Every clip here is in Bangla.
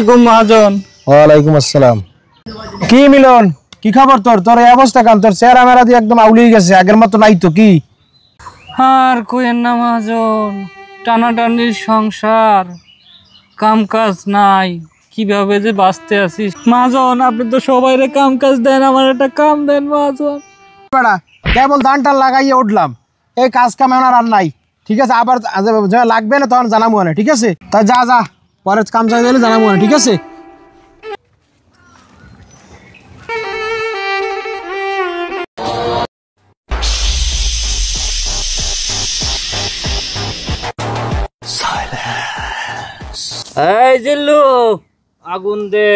আলাইকুম মহাজন। ওয়ালাইকুম আসসালাম। কি মিলন, কি খবর তোর? তোর এই অবস্থা কেন? তোর চেহারা মেরা দিয়ে একদম আউলিয়ে গেছে, আগের মতো নাই তো। কি আর কইেন না মহাজন, টানাটানির সংসার, কাম কাজ নাই, কিভাবে যে বাঁচতে আছি মহাজন। আপনি তো সবাইরে কাম কাজ দেন, আমার একটা কাম দেন মহাজন। বেড়া কেবল ধান টান লাগাইয়ে উঠলাম, এই কাজ কাম আমার আর নাই। ঠিক আছে, আবার লাগবে না তখন জানাবো না। ঠিক আছে, তাই যা যা, পরে কাম চাই গেলে জানাবো না। ঠিক আছে। এই জিল্লু, আগুন দে।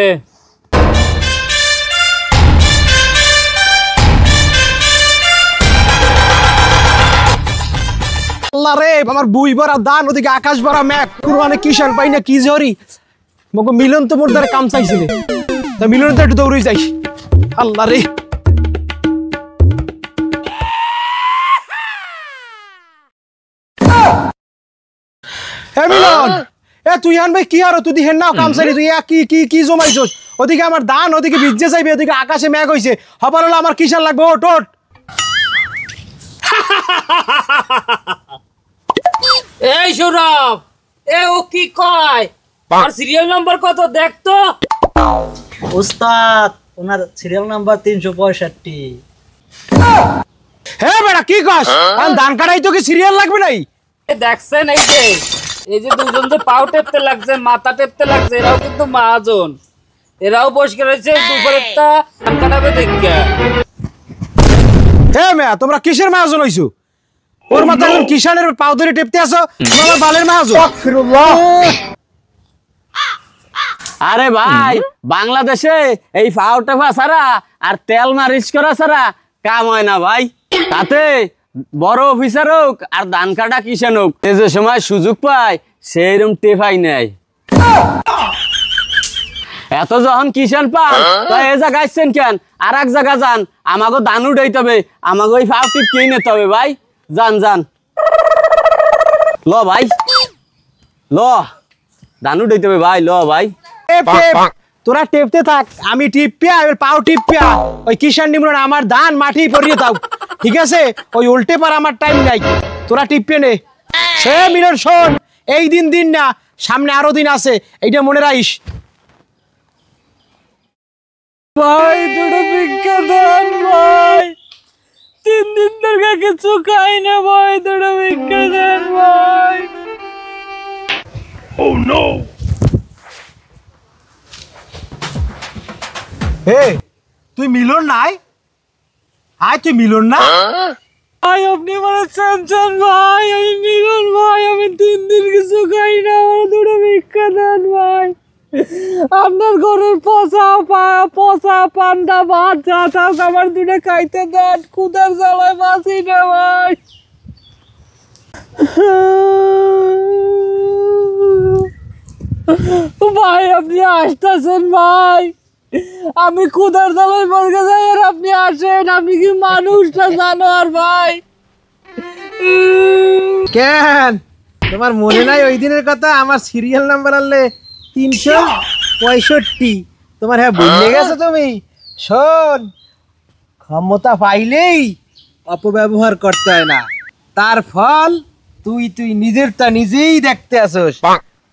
আল্লাহ রে, আমার বুই ভরা দান, ওদিকে আকাশ ভরা ম্যাপ, কুরবানে কিষান পাই না কি জরি। মগো মিলন তো মোর দ্বারা কাম চাইছিলে, তা মিলন তো একটু দৌড়ই যাই। আল্লাহ রে, এ মিলন, এ তুই আন ভাই কি আর তুই হেন নাও কাম চাইলি, তুই কি কি কি জমাইছস? ওদিকে আমার ধান, ওদিকে ভিজে যাইবে, ওদিকে আকাশে মেঘ হইছে, হবার হলো আমার কিষান লাগবে। ও টোট এই সৌরভ, এ ও কি কয়? আর সিরিয়াল নাম্বার কত দেখতো? ওস্তাদ, ওনার সিরিয়াল নাম্বার 365। হ্যাঁ বেটা কি কস? ধান কাটাই তো কি সিরিয়াল লাগবে নাই? দেখছেন এই যে দুজন যে পাও টেপতে লাগছে, মাথা টেপতে লাগছে, এরাও কিন্তু মহাজন। এরাও পরিষ্কার হয়েছে, দুপুরেরটা ধান কাটাবে দেখিয়া। হ্যাঁ মেয়া, তোমরা কিসের মহাজন হইছো? ওর মাথায় কিষানের পাও ধরে টেপতে আসো, তোমার বালের মহাজন। আরে ভাই, বাংলাদেশে এই পাও টেপা ছাড়া আর তেল মারিচ করা ছাড়া কাম হয় না ভাই। তাতে বড় অফিসার হোক আর ধান কাটা কিষান হোক, যে সময় সুযোগ পায় সেইরকম টেপাই নেয়। এত যখন কিষান পান তো এ জায়গায় আসছেন কেন? আর এক জায়গা যান, আমাকে ধান উঠাইতে হবে, আমাকে ওই পাও টিপকেই নিতে হবে ভাই। যান যান, ল ভাই ল, ধান উঠাইতে হবে ভাই, ল ভাই। তোরা টেপতে থাক, আমি টিপিয়া পাও টিপিয়া ওই কিষান নিমরন আমার ধান মাটি পরিয়ে দাও। ঠিক আছে, ওই উল্টে পার আমার টাইম নাই, তোরা টিপে নে। সে মিলন শোন, এই দিন দিন না, সামনে আরো দিন আছে, এইটা মনে রাখিস ভাই। দুটো ভিক্ষা দেন ভাই, 3 দিন ধরে কিছু খাই না ভাই, দুটো ভিক্ষা দেন ভাই। Oh no! হে, তুই মিলন নাই? আয় তুই মিলন না? ভাই আপনি আমার চান ভাই, আমি মিলন ভাই, আমি 3 দিন কিছু খাই না, আমার দুটো ভিক্ষা দেন ভাই। আপনার ঘরের পচা পান্ডা ভাত যা থাক আমার দুটো খাইতে দেন, কুদার জ্বালায় বাঁচি না ভাই। ভাই আপনি আসতেছেন ভাই, আমি কুদার জ্বালায় মরকে যাই আর আপনি আসেন, আপনি কি মানুষটা জানো? আর ভাই কেন তোমার মনে নাই ওই দিনের কথা? আমার সিরিয়াল নাম্বার আনলে 365। তোমার হ্যাঁ ভুলে গেছো তুমি? শোন, ক্ষমতা পাইলেই অপব্যবহার করতে হয় না, তার ফল তুই নিজেরটা নিজেই দেখতে আসোস,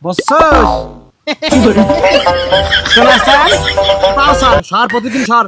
বুঝছস? শোনা স্যার, প্রতিদিন সর।